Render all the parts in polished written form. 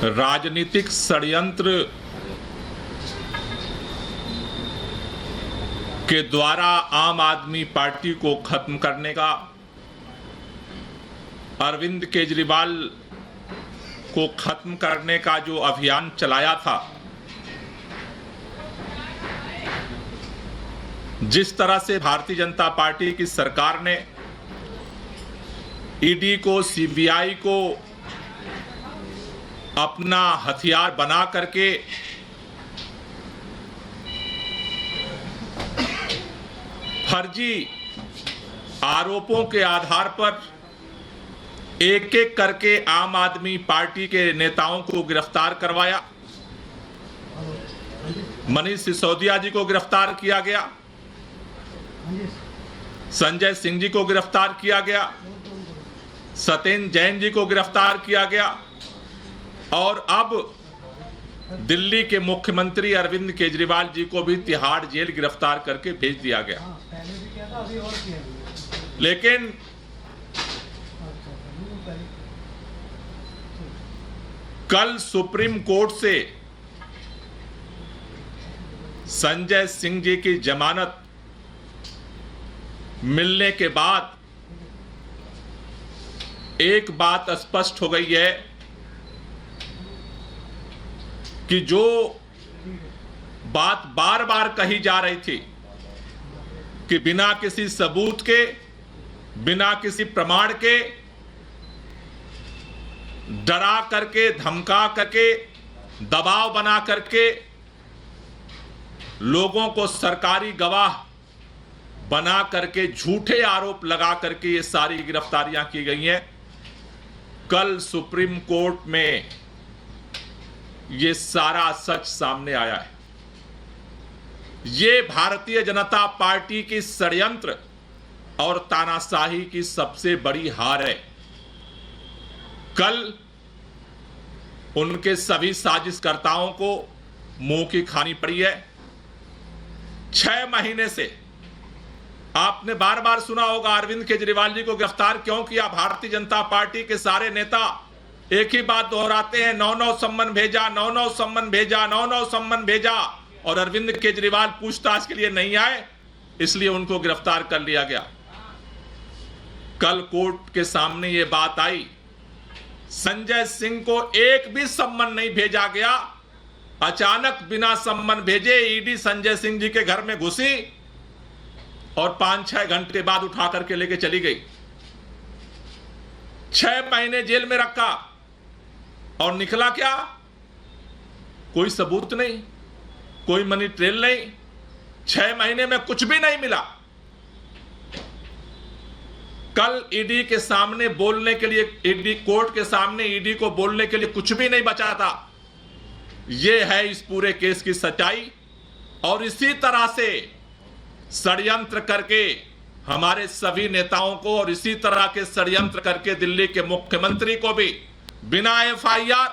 राजनीतिक षड्यंत्र के द्वारा आम आदमी पार्टी को खत्म करने का अरविंद केजरीवाल को खत्म करने का जो अभियान चलाया था, जिस तरह से भारतीय जनता पार्टी की सरकार ने ईडी को, सीबीआई को अपना हथियार बना करके फर्जी आरोपों के आधार पर एक एक करके आम आदमी पार्टी के नेताओं को गिरफ्तार करवाया। मनीष सिसोदिया जी को गिरफ्तार किया गया, संजय सिंह जी को गिरफ्तार किया गया, सत्येंद्र जैन जी को गिरफ्तार किया गया और अब दिल्ली के मुख्यमंत्री अरविंद केजरीवाल जी को भी तिहाड़ जेल गिरफ्तार करके भेज दिया गया। लेकिन कल सुप्रीम कोर्ट से संजय सिंह जी की जमानत मिलने के बाद एक बात स्पष्ट हो गई है कि जो बात बार बार कही जा रही थी कि बिना किसी सबूत के, बिना किसी प्रमाण के, डरा करके, धमका करके, दबाव बना करके लोगों को सरकारी गवाह बना करके झूठे आरोप लगा करके ये सारी गिरफ्तारियां की गई हैं। कल सुप्रीम कोर्ट में ये सारा सच सामने आया है। ये भारतीय जनता पार्टी की षड्यंत्र और तानाशाही की सबसे बड़ी हार है। कल उनके सभी साजिशकर्ताओं को मुंह की खानी पड़ी है। 6 महीने से आपने बार बार सुना होगा अरविंद केजरीवाल जी को गिरफ्तार क्यों किया। भारतीय जनता पार्टी के सारे नेता एक ही बात दोहराते हैं, 9-9 सम्मन भेजा, 9-9 सम्मन भेजा, 9-9 सम्मन भेजा, और अरविंद केजरीवाल पूछताछ के लिए नहीं आए, इसलिए उनको गिरफ्तार कर लिया गया। कल कोर्ट के सामने ये बात आई, संजय सिंह को एक भी सम्मन नहीं भेजा गया। अचानक बिना सम्मन भेजे ईडी संजय सिंह जी के घर में घुसी और 5-6 घंटे बाद उठा करके लेके चली गई। 6 महीने जेल में रखा और निकला क्या? कोई सबूत नहीं, कोई मनी ट्रेल नहीं। 6 महीने में कुछ भी नहीं मिला। कल ईडी के सामने बोलने के लिए, ईडी कोर्ट के सामने ईडी को बोलने के लिए कुछ भी नहीं बचा था। यह है इस पूरे केस की सच्चाई। और इसी तरह से षड्यंत्र करके हमारे सभी नेताओं को, और इसी तरह के षड्यंत्र करके दिल्ली के मुख्यमंत्री को भी बिना एफआईआर,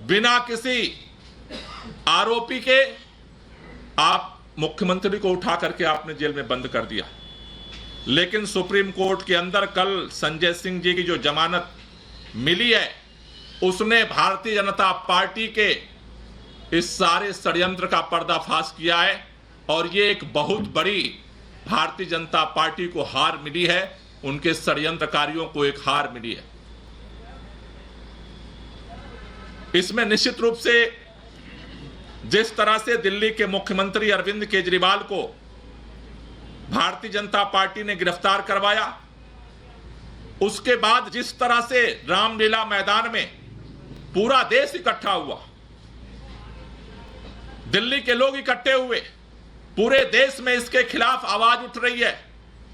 बिना किसी आरोपी के आप मुख्यमंत्री को उठा करके आपने जेल में बंद कर दिया। लेकिन सुप्रीम कोर्ट के अंदर कल संजय सिंह जी की जो जमानत मिली है, उसने भारतीय जनता पार्टी के इस सारे षड्यंत्र का पर्दाफाश किया है। और ये एक बहुत बड़ी भारतीय जनता पार्टी को हार मिली है, उनके षड्यंत्रकारियों को एक हार मिली है। इसमें निश्चित रूप से जिस तरह से दिल्ली के मुख्यमंत्री अरविंद केजरीवाल को भारतीय जनता पार्टी ने गिरफ्तार करवाया, उसके बाद जिस तरह से रामलीला मैदान में पूरा देश इकट्ठा हुआ, दिल्ली के लोग इकट्ठे हुए, पूरे देश में इसके खिलाफ आवाज उठ रही है।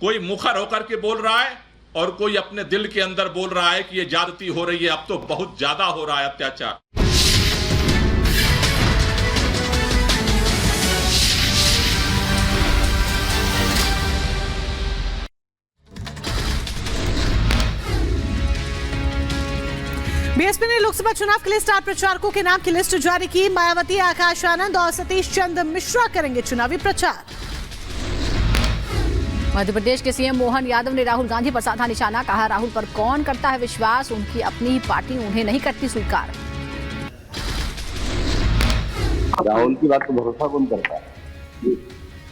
कोई मुखर होकर के बोल रहा है और कोई अपने दिल के अंदर बोल रहा है कि ये ज्यादती हो रही है, अब तो बहुत ज्यादा हो रहा है अत्याचार। बीएसपी ने लोकसभा चुनाव के लिए स्टार प्रचारकों के नाम की लिस्ट जारी की। मायावती, आकाश आनंद और सतीश चंद्र मिश्रा करेंगे चुनावी प्रचार। मध्य प्रदेश के सीएम मोहन यादव ने राहुल गांधी पर साधा निशाना। कहा, राहुल पर कौन करता है विश्वास, उनकी अपनी ही पार्टी उन्हें नहीं करती स्वीकार। राहुल की बात को भरोसा कौन करता है?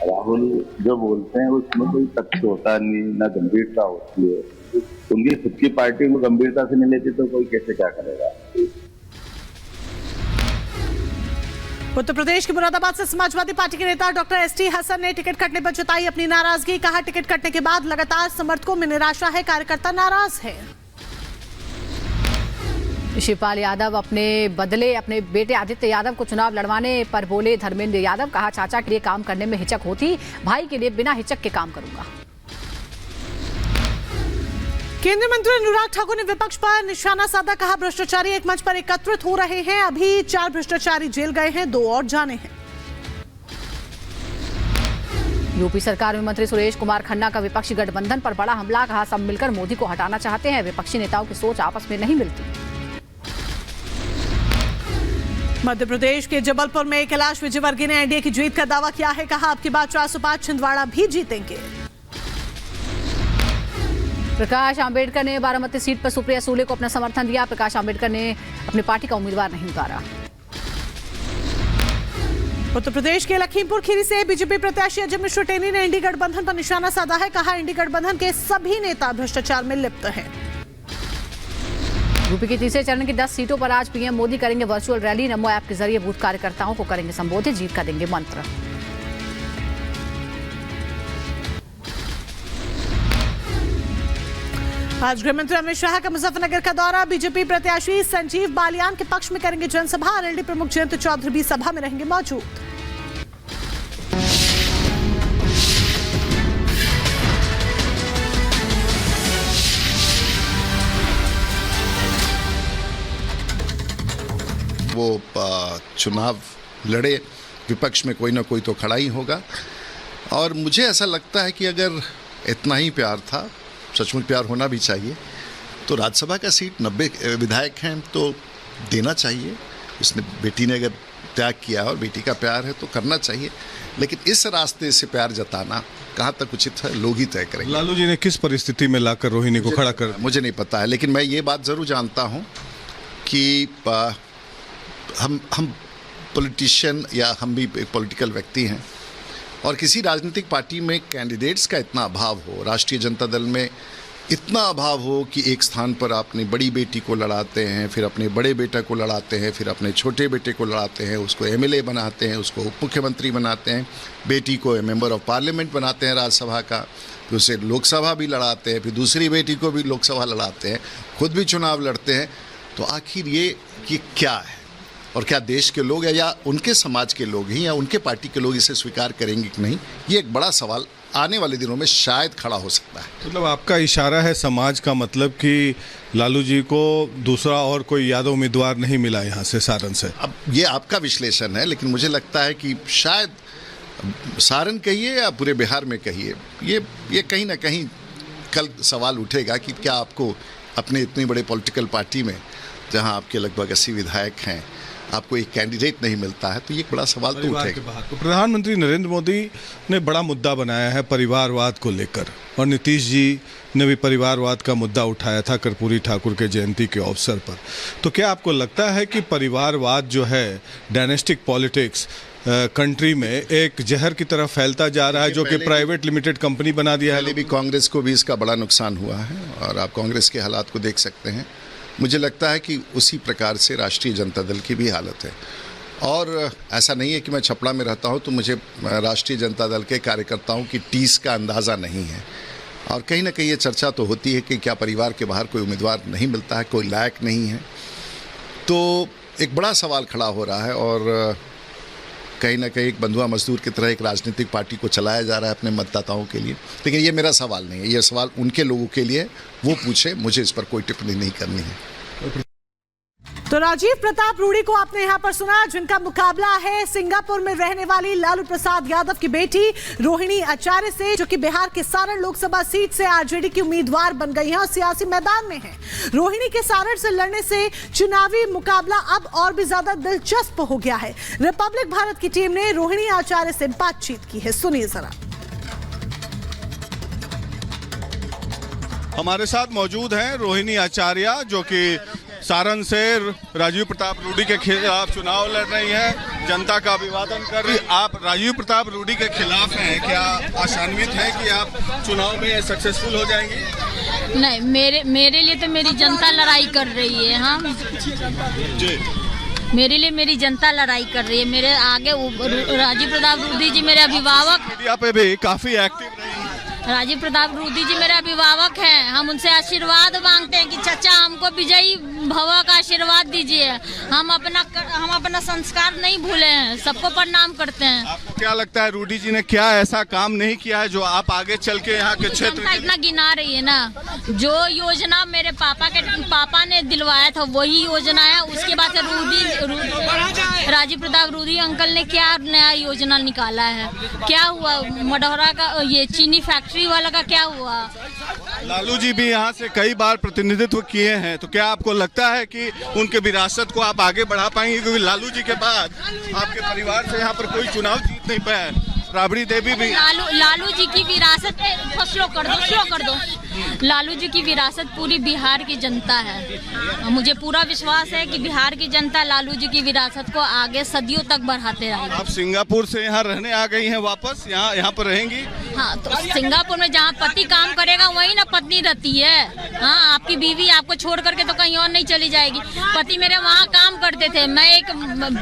राहुल जो बोलते हैं उसमें कोई तथ्य होता नहीं, ना गंभीरता होती है। उनकी खुद की पार्टी को गंभीरता से नहीं लेती तो कोई कैसे क्या करेगा। उत्तर प्रदेश के मुरादाबाद से समाजवादी पार्टी के नेता डॉक्टर एसटी हसन ने टिकट कटने पर जताई अपनी नाराजगी। कहा, टिकट कटने के बाद लगातार समर्थकों में निराशा है, कार्यकर्ता नाराज है। शिवपाल यादव अपने बदले अपने बेटे आदित्य यादव को चुनाव लड़वाने पर बोले धर्मेंद्र यादव। कहा, चाचा के लिए काम करने में हिचक होती, भाई के लिए बिना हिचक के काम करूंगा। केंद्रीय मंत्री अनुराग ठाकुर ने विपक्ष पर निशाना साधा। कहा, भ्रष्टाचारी एक मंच पर एकत्रित हो रहे हैं। अभी 4 भ्रष्टाचारी जेल गए हैं, 2 और जाने हैं। यूपी सरकार में मंत्री सुरेश कुमार खन्ना का विपक्षी गठबंधन पर बड़ा हमला। कहा, सब मिलकर मोदी को हटाना चाहते हैं, विपक्षी नेताओं की सोच आपस में नहीं मिलती। मध्य प्रदेश के जबलपुर में कैलाश विजयवर्गीय ने एनडीए की जीत का दावा किया है। कहा, अब की बार 405 छिंदवाड़ा भी जीतेंगे। प्रकाश आंबेडकर ने बारामती सीट पर सुप्रिया सूले को अपना समर्थन दिया। प्रकाश आंबेडकर ने अपनी पार्टी का उम्मीदवार नहीं उतारा। उत्तर प्रदेश के लखीमपुर खीरी से बीजेपी प्रत्याशी अजय मिश्र टेनी ने इंडी गठबंधन पर निशाना साधा है। कहा, इंडी गठबंधन के सभी नेता भ्रष्टाचार में लिप्त हैं। यूपी के तीसरे चरण की 10 सीटों पर आज पीएम मोदी करेंगे वर्चुअल रैली। नमो ऐप के जरिए बूथ कार्यकर्ताओं को करेंगे संबोधित, जीत का देंगे मंत्र। आज गृह मंत्री अमित शाह का मुजफ्फरनगर का दौरा। बीजेपी प्रत्याशी संजीव बालियान के पक्ष में करेंगे जनसभा। आरएलडी प्रमुख जयंत चौधरी भी सभा में रहेंगे मौजूद। वो चुनाव लड़े, विपक्ष में कोई ना कोई तो खड़ा ही होगा। और मुझे ऐसा लगता है कि अगर इतना ही प्यार था, सचमुच प्यार होना भी चाहिए, तो राज्यसभा का सीट 90 विधायक हैं तो देना चाहिए। उसने बेटी ने अगर त्याग किया और बेटी का प्यार है तो करना चाहिए, लेकिन इस रास्ते से प्यार जताना कहाँ तक उचित है लोग ही तय करेंगे। लालू जी ने किस परिस्थिति में लाकर रोहिणी को खड़ा कर, मुझे नहीं पता है, लेकिन मैं ये बात ज़रूर जानता हूँ कि हम पॉलिटिशियन या हम भी एक पॉलिटिकल व्यक्ति हैं, और किसी राजनीतिक पार्टी में कैंडिडेट्स का इतना अभाव हो, राष्ट्रीय जनता दल में इतना अभाव हो कि एक स्थान पर अपनी बड़ी बेटी को लड़ाते हैं, फिर अपने बड़े बेटा को लड़ाते हैं, फिर अपने छोटे बेटे को लड़ाते हैं, उसको एमएलए बनाते हैं, उसको उप मुख्यमंत्री बनाते हैं, बेटी को मेंबर ऑफ पार्लियामेंट बनाते हैं राज्यसभा का, फिर उसे लोकसभा भी लड़ाते हैं, फिर दूसरी बेटी को भी लोकसभा लड़ाते हैं, खुद भी चुनाव लड़ते हैं। तो आखिर ये क्या है, और क्या देश के लोग या उनके समाज के लोग हैं या उनके पार्टी के लोग इसे स्वीकार करेंगे कि नहीं, ये एक बड़ा सवाल आने वाले दिनों में शायद खड़ा हो सकता है। मतलब आपका इशारा है समाज का, मतलब कि लालू जी को दूसरा और कोई यादव उम्मीदवार नहीं मिला यहाँ से, सारण से। अब ये आपका विश्लेषण है, लेकिन मुझे लगता है कि शायद सारण कहिए या पूरे बिहार में कहिए, ये कहीं ना कहीं कल सवाल उठेगा कि क्या आपको अपने इतनी बड़े पॉलिटिकल पार्टी में, जहाँ आपके लगभग 80 विधायक हैं, आपको एक कैंडिडेट नहीं मिलता है, तो ये एक बड़ा सवाल तो उठेगा। तो प्रधानमंत्री नरेंद्र मोदी ने बड़ा मुद्दा बनाया है परिवारवाद को लेकर, और नीतीश जी ने भी परिवारवाद का मुद्दा उठाया था कर्पूरी ठाकुर के जयंती के अवसर पर। तो क्या आपको लगता है कि परिवारवाद जो है, डायनेस्टिक पॉलिटिक्स कंट्री में एक जहर की तरफ फैलता जा रहा है, जो कि प्राइवेट लिमिटेड कंपनी बना दिया है? पहले भी कांग्रेस को भी इसका बड़ा नुकसान हुआ है, और आप कांग्रेस के हालात को देख सकते हैं। मुझे लगता है कि उसी प्रकार से राष्ट्रीय जनता दल की भी हालत है, और ऐसा नहीं है कि मैं छपड़ा में रहता हूं तो मुझे राष्ट्रीय जनता दल के कार्यकर्ताओं की टीस का अंदाज़ा नहीं है। और कहीं ना कहीं ये चर्चा तो होती है कि क्या परिवार के बाहर कोई उम्मीदवार नहीं मिलता है, कोई लायक नहीं है, तो एक बड़ा सवाल खड़ा हो रहा है। और कहीं ना कहीं एक बंधुआ मजदूर की तरह एक राजनीतिक पार्टी को चलाया जा रहा है अपने मतदाताओं के लिए। लेकिन ये मेरा सवाल नहीं है, ये सवाल उनके लोगों के लिए, वो पूछे, मुझे इस पर कोई टिप्पणी नहीं करनी है। तो राजीव प्रताप रूडी को आपने यहां पर सुना, जिनका मुकाबला है सिंगापुर में रहने वाली लालू प्रसाद यादव की बेटी रोहिणी आचार्य से, जो कि बिहार के सारण लोकसभा सीट से आरजेडी की उम्मीदवार बन गई हैं और सियासी मैदान में हैं। रोहिणी के सारण से लड़ने से चुनावी मुकाबला अब और भी ज्यादा दिलचस्प हो गया है। रिपब्लिक भारत की टीम ने रोहिणी आचार्य से बातचीत की है, सुनिए जरा। हमारे साथ मौजूद हैं रोहिणी आचार्य, जो कि सारण से राजीव प्रताप रूडी के खिलाफ चुनाव लड़ रही है, जनता का अभिवादन कर रही। आप राजीव प्रताप रूडी के खिलाफ हैं, क्या आशान्वित है कि आप चुनाव में सक्सेसफुल हो जाएंगी? नहीं, मेरे लिए तो मेरी जनता लड़ाई कर रही है। हाँ जी, मेरे लिए मेरी जनता लड़ाई कर रही है। मेरे आगे राजीव प्रताप रूडी जी मेरे अभिभावक, मीडिया पे भी काफी एक्टिव रही। राजीव प्रताप रूडी जी मेरे अभिभावक हैं। हम उनसे आशीर्वाद मांगते हैं कि चाचा हमको विजयी भव का आशीर्वाद दीजिए। हम अपना संस्कार नहीं भूले हैं, सबको प्रणाम करते हैं। आपको क्या लगता है रूडी जी ने क्या ऐसा काम नहीं किया है जो आप आगे चल के यहाँ के क्षेत्र इतना गिना रही है ना? जो योजना मेरे पापा ने दिलवाया था वही योजना है। उसके बाद से राजीव प्रताप रूडी अंकल ने क्या नया योजना निकाला है? क्या हुआ? मढ़ौरा का ये चीनी फैक्ट्री वाला का क्या हुआ? लालू जी भी यहाँ से कई बार प्रतिनिधित्व किए हैं, तो क्या आपको लगता है कि उनके विरासत को आप आगे बढ़ा पाएंगे? क्योंकि लालू जी के बाद आपके परिवार से यहाँ पर कोई चुनाव जीत नहीं पाया। राबड़ी देवी भी लालू जी की विरासत स्लो कर दो। लालू जी की विरासत पूरी बिहार की जनता है। मुझे पूरा विश्वास है कि बिहार की जनता लालू जी की विरासत को आगे सदियों तक बढ़ाते रहेगी। आप सिंगापुर से यहाँ रहने आ गई हैं, वापस यहाँ पर रहेंगी? हाँ, तो सिंगापुर में जहाँ पति काम करेगा वही ना पत्नी रहती है। हाँ, आपकी बीवी आपको छोड़ करके तो कहीं और नहीं चली जाएगी। पति मेरे वहाँ काम करते थे। मैं एक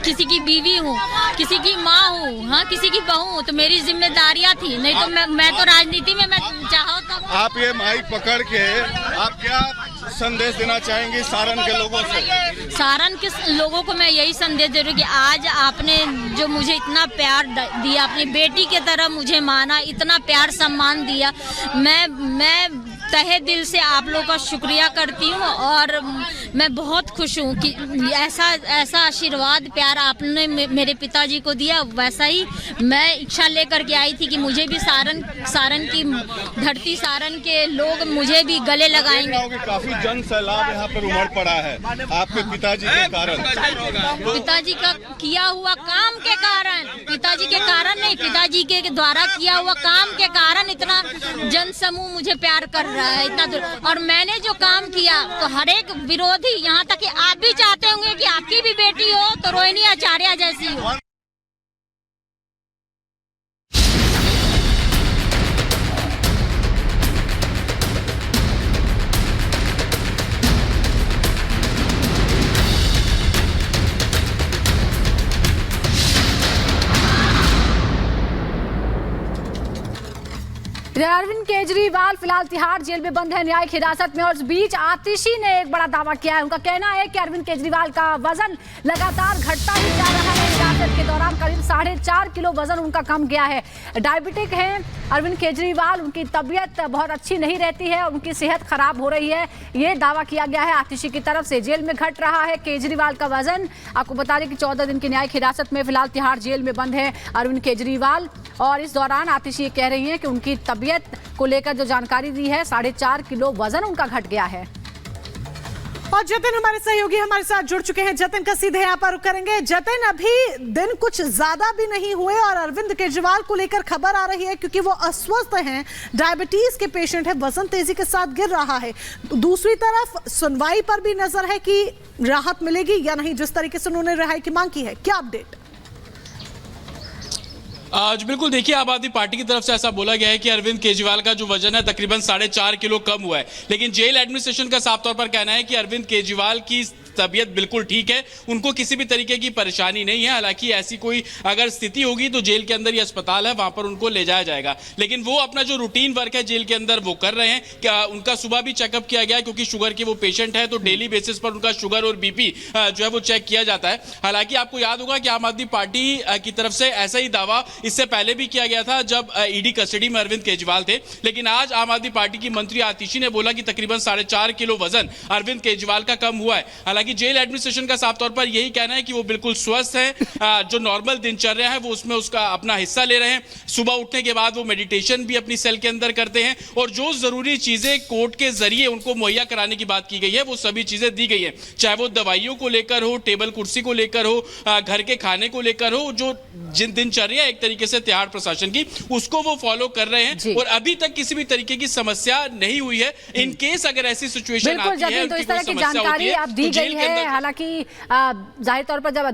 किसी की बीवी हूँ, किसी की माँ हूँ, हाँ, किसी की बहू हूँ, तो मेरी जिम्मेदारियाँ थी। नहीं तो मैं तो राजनीति में मैं चाहो तो। आप ये माइक पकड़ के आप क्या संदेश देना चाहेंगे सारण के लोगों से? सारण के लोगों को मैं यही संदेश दे रही हूँ कि आज आपने जो मुझे इतना प्यार दिया, अपनी बेटी की तरह मुझे माना, इतना प्यार सम्मान दिया, मैं तहे दिल से आप लोगों का शुक्रिया करती हूँ। और मैं बहुत खुश हूँ कि ऐसा आशीर्वाद प्यार आपने मेरे पिताजी को दिया। वैसा ही मैं इच्छा लेकर के आई थी कि मुझे भी सारण की धरती, सारण के लोग मुझे भी गले लगाएंगे। काफी जन सैलाब यहाँ पर उमड़ पड़ा है आपके पिताजी के कारण। पिताजी का किया हुआ काम के कारण, पिताजी के कारण नहीं, पिताजी के द्वारा किया हुआ काम के कारण इतना जन समूह मुझे प्यार कर रहा है, इतना दूर। और मैंने जो काम किया तो हर एक विरोधी, यहाँ तक कि आप भी चाहते होंगे कि आपकी भी बेटी हो तो रोहिणी आचार्य जैसी हो। अरविंद केजरीवाल फिलहाल तिहाड़ जेल में बंद है, न्यायिक हिरासत में। और इस बीच आतिशी ने एक बड़ा दावा किया है। उनका कहना है कि अरविंद केजरीवाल का वजन लगातार घटता ही जा रहा है। हिरासत के दौरान करीब 4.5 किलो वजन उनका कम गया है। डायबिटिक हैं अरविंद केजरीवाल, उनकी तबीयत बहुत अच्छी नहीं रहती है, उनकी सेहत खराब हो रही है, ये दावा किया गया है आतिशी की तरफ से। जेल में घट रहा है केजरीवाल का वजन। आपको बता दें कि 14 दिन की न्यायिक हिरासत में फिलहाल तिहाड़ जेल में बंद है अरविंद केजरीवाल। और इस दौरान आतिशी कह रही हैं कि उनकी तबीयत को लेकर जो जानकारी दी है, 4.5 किलो वजन उनका घट गया है। और जतिन हमारे सहयोगी हमारे साथ जुड़ चुके हैं। जतिन का सीधे यहाँ पर रुक करेंगे। जतिन, अभी दिन कुछ ज्यादा भी नहीं हुए और अरविंद केजरीवाल को लेकर खबर आ रही है क्योंकि वो अस्वस्थ हैं, डायबिटीज के पेशेंट है, वजन तेजी के साथ गिर रहा है। दूसरी तरफ सुनवाई पर भी नजर है कि राहत मिलेगी या नहीं, जिस तरीके से उन्होंने रिहाई की मांग की है। क्या अपडेट? आज बिल्कुल देखिए, आम आदमी पार्टी की तरफ से ऐसा बोला गया है कि अरविंद केजरीवाल का जो वजन है तकरीबन 4.5 किलो कम हुआ है। लेकिन जेल एडमिनिस्ट्रेशन का साफ तौर पर कहना है कि अरविंद केजरीवाल की तबीयत बिल्कुल ठीक है, उनको किसी भी तरीके की परेशानी नहीं है। हालांकि ऐसी कोई अगर स्थिति होगी तो जेल के अंदर ही अस्पताल है, वहां पर उनको ले जाया जाएगा। लेकिन वो अपना जो रूटीन वर्क है जेल के अंदर वो कर रहे हैं। क्या उनका सुबह भी चेकअप किया गया क्योंकि शुगर के वो पेशेंट है, तो डेली बेसिस पर उनका शुगर और बीपी जो है वो चेक किया जाता है। हालांकि आपको याद होगा कि आम आदमी पार्टी की तरफ से ऐसा ही दावा इससे पहले भी किया गया था जब ईडी कस्टडी में अरविंद केजरीवाल थे। लेकिन आज आम आदमी पार्टी की मंत्री आतिशी ने बोला कि तकरीबन 4.5 किलो वजन अरविंद केजरीवाल का कम हुआ है। हालांकि हालांकि जेल एडमिनिस्ट्रेशन का साफ तौर पर यही कहना है कि वो बिल्कुल स्वस्थ है, जो नॉर्मल दिनचर्या है वो उसमें उसका अपना हिस्सा ले रहे हैं। सुबह उठने के बाद वो मेडिटेशन भी अपनी सेल के अंदर करते हैं और जो जरूरी चीजें कोर्ट के जरिए उनको मुहैया कराने की बात की गई है वो सभी चीजें दी गई है, चाहे वो दवाइयों को लेकर हो, टेबल कुर्सी को लेकर हो, घर के खाने को लेकर हो, जो जिन दिनचर्या एक तरीके से तिहाड़ प्रशासन की उसको वो फॉलो कर रहे हैं और अभी तक किसी भी तरीके की समस्या नहीं हुई है। इन केस अगर ऐसी सिचुएशन आती है, तो इस तरह की जानकारी अब दी गई है। हालांकि जाहिर तौर पर जब